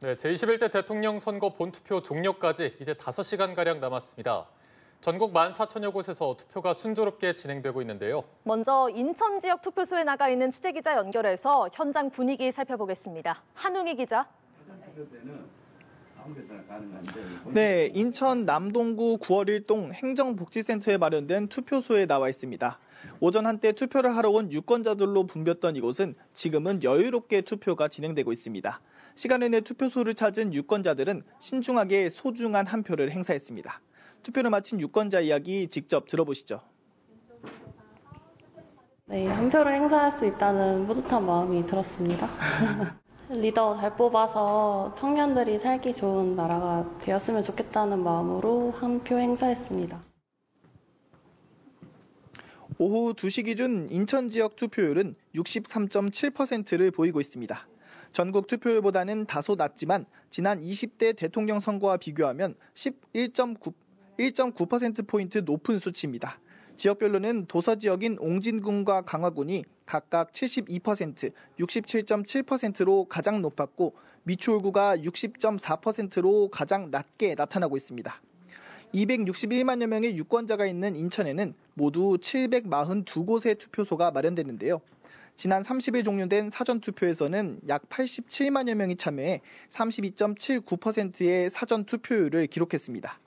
네, 제21대 대통령 선거 본투표 종료까지 이제 5시간가량 남았습니다. 전국 14,000여 곳에서 투표가 순조롭게 진행되고 있는데요. 먼저 인천 지역 투표소에 나가 있는 취재기자 연결해서 현장 분위기 살펴보겠습니다. 한웅희 기자. 네, 인천 남동구 9월 1동 행정복지센터에 마련된 투표소에 나와 있습니다. 오전 한때 투표를 하러 온 유권자들로 붐볐던 이곳은 지금은 여유롭게 투표가 진행되고 있습니다. 시간을 내 투표소를 찾은 유권자들은 신중하게 소중한 한 표를 행사했습니다. 투표를 마친 유권자 이야기 직접 들어보시죠. 네, 한 표를 행사할 수 있다는 뿌듯한 마음이 들었습니다. 리더 잘 뽑아서 청년들이 살기 좋은 나라가 되었으면 좋겠다는 마음으로 한 표 행사했습니다. 오후 2시 기준 인천 지역 투표율은 63.7%를 보이고 있습니다. 전국 투표율보다는 다소 낮지만 지난 20대 대통령 선거와 비교하면 1.9%포인트 높은 수치입니다. 지역별로는 도서 지역인 옹진군과 강화군이 각각 72%, 67.7%로 가장 높았고 미추홀구가 60.4%로 가장 낮게 나타나고 있습니다. 261만여 명의 유권자가 있는 인천에는 모두 742곳의 투표소가 마련됐는데요. 지난 30일 종료된 사전투표에서는 약 87만여 명이 참여해 32.79%의 사전투표율을 기록했습니다.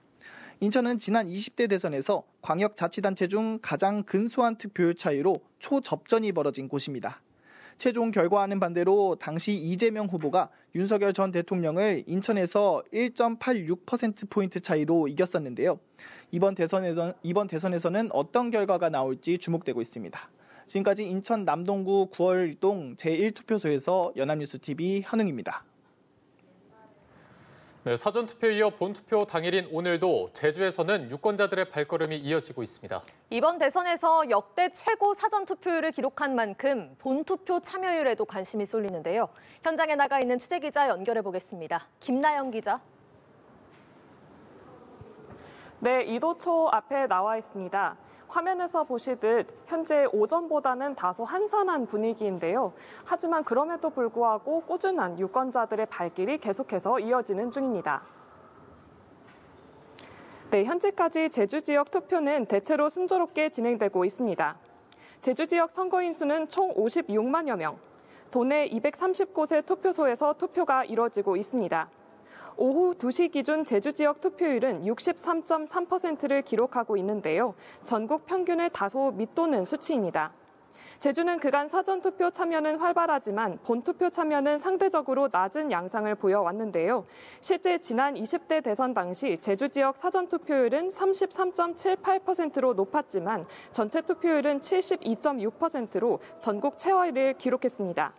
인천은 지난 20대 대선에서 광역자치단체 중 가장 근소한 투표율 차이로 초접전이 벌어진 곳입니다. 최종 결과와는 반대로 당시 이재명 후보가 윤석열 전 대통령을 인천에서 1.86%포인트 차이로 이겼었는데요. 이번 대선에서는 어떤 결과가 나올지 주목되고 있습니다. 지금까지 인천 남동구 9월 1동 제1투표소에서 연합뉴스TV 현웅입니다. 네, 사전투표에 이어 본투표 당일인 오늘도 제주에서는 유권자들의 발걸음이 이어지고 있습니다. 이번 대선에서 역대 최고 사전투표율을 기록한 만큼 본투표 참여율에도 관심이 쏠리는데요. 현장에 나가 있는 취재기자 연결해보겠습니다. 김나영 기자. 네, 이도초 앞에 나와 있습니다. 화면에서 보시듯 현재 오전보다는 다소 한산한 분위기인데요. 하지만 그럼에도 불구하고 꾸준한 유권자들의 발길이 계속해서 이어지는 중입니다. 네, 현재까지 제주 지역 투표는 대체로 순조롭게 진행되고 있습니다. 제주 지역 선거인 수는 총 56만여 명, 도내 230곳의 투표소에서 투표가 이뤄지고 있습니다. 오후 2시 기준 제주 지역 투표율은 63.3%를 기록하고 있는데요. 전국 평균을 다소 밑도는 수치입니다. 제주는 그간 사전투표 참여는 활발하지만 본투표 참여는 상대적으로 낮은 양상을 보여왔는데요. 실제 지난 20대 대선 당시 제주 지역 사전투표율은 33.78%로 높았지만 전체 투표율은 72.6%로 전국 최하위를 기록했습니다.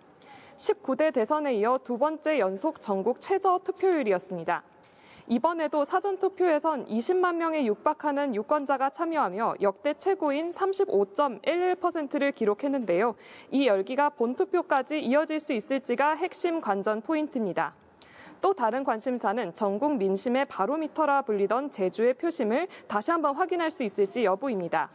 19대 대선에 이어 두 번째 연속 전국 최저 투표율이었습니다. 이번에도 사전투표에선 20만 명에 육박하는 유권자가 참여하며 역대 최고인 35.11%를 기록했는데요. 이 열기가 본투표까지 이어질 수 있을지가 핵심 관전 포인트입니다. 또 다른 관심사는 전국 민심의 바로미터라 불리던 제주의 표심을 다시 한번 확인할 수 있을지 여부입니다.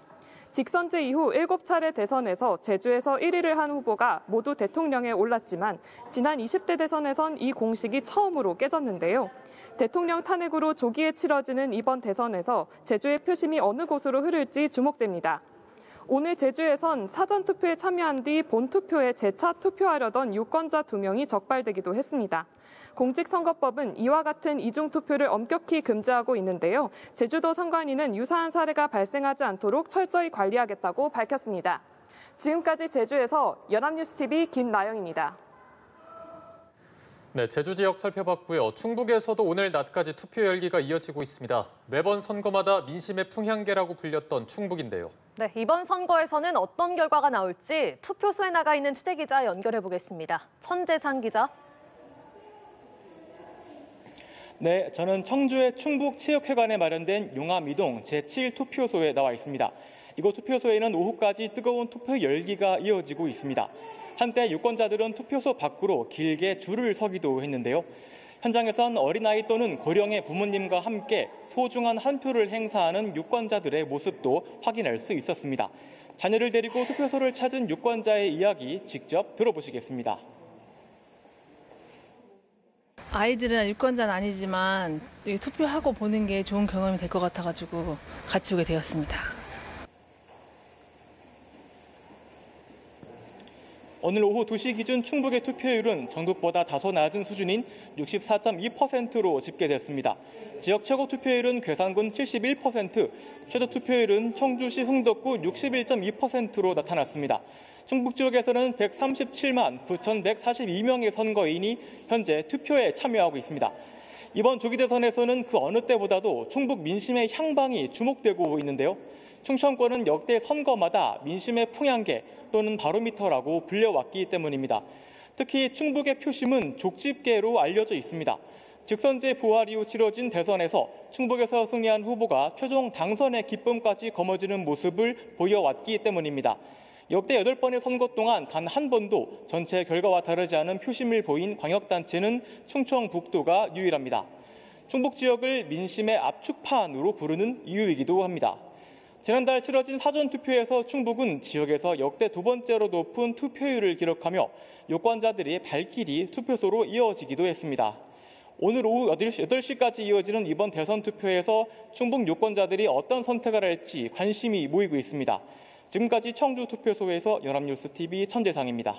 직선제 이후 7차례 대선에서 제주에서 1위를 한 후보가 모두 대통령에 올랐지만 지난 20대 대선에선 이 공식이 처음으로 깨졌는데요. 대통령 탄핵으로 조기에 치러지는 이번 대선에서 제주의 표심이 어느 곳으로 흐를지 주목됩니다. 오늘 제주에선 사전투표에 참여한 뒤 본투표에 재차 투표하려던 유권자 2명이 적발되기도 했습니다. 공직선거법은 이와 같은 이중투표를 엄격히 금지하고 있는데요. 제주도 선관위는 유사한 사례가 발생하지 않도록 철저히 관리하겠다고 밝혔습니다. 지금까지 제주에서 연합뉴스TV 김나영입니다. 네, 제주 지역 살펴봤고요. 충북에서도 오늘 낮까지 투표 열기가 이어지고 있습니다. 매번 선거마다 민심의 풍향계라고 불렸던 충북인데요. 네, 이번 선거에서는 어떤 결과가 나올지 투표소에 나가 있는 취재기자 연결해보겠습니다. 천재상 기자. 네, 저는 청주의 충북체육회관에 마련된 용암이동 제7투표소에 나와 있습니다. 이곳 투표소에는 오후까지 뜨거운 투표 열기가 이어지고 있습니다. 한때 유권자들은 투표소 밖으로 길게 줄을 서기도 했는데요. 현장에선 어린아이 또는 고령의 부모님과 함께 소중한 한 표를 행사하는 유권자들의 모습도 확인할 수 있었습니다. 자녀를 데리고 투표소를 찾은 유권자의 이야기 직접 들어보시겠습니다. 아이들은 유권자는 아니지만 투표하고 보는 게 좋은 경험이 될 것 같아가지고 같이 오게 되었습니다. 오늘 오후 2시 기준 충북의 투표율은 전국보다 다소 낮은 수준인 64.2%로 집계됐습니다. 지역 최고 투표율은 괴산군 71%, 최저 투표율은 청주시 흥덕구 61.2%로 나타났습니다. 충북 지역에서는 137만 9,142명의 선거인이 현재 투표에 참여하고 있습니다. 이번 조기 대선에서는 그 어느 때보다도 충북 민심의 향방이 주목되고 있는데요. 충청권은 역대 선거마다 민심의 풍향계 또는 바로미터라고 불려왔기 때문입니다. 특히 충북의 표심은 족집계로 알려져 있습니다. 직선제 부활 이후 치러진 대선에서 충북에서 승리한 후보가 최종 당선의 기쁨까지 거머쥐는 모습을 보여왔기 때문입니다. 역대 8번의 선거 동안 단 한 번도 전체 결과와 다르지 않은 표심을 보인 광역단체는 충청북도가 유일합니다. 충북 지역을 민심의 압축판으로 부르는 이유이기도 합니다. 지난달 치러진 사전투표에서 충북은 지역에서 역대 2번째로 높은 투표율을 기록하며 유권자들의 발길이 투표소로 이어지기도 했습니다. 오늘 오후 8시까지 이어지는 이번 대선 투표에서 충북 유권자들이 어떤 선택을 할지 관심이 모이고 있습니다. 지금까지 청주 투표소에서 연합뉴스TV 천재상입니다.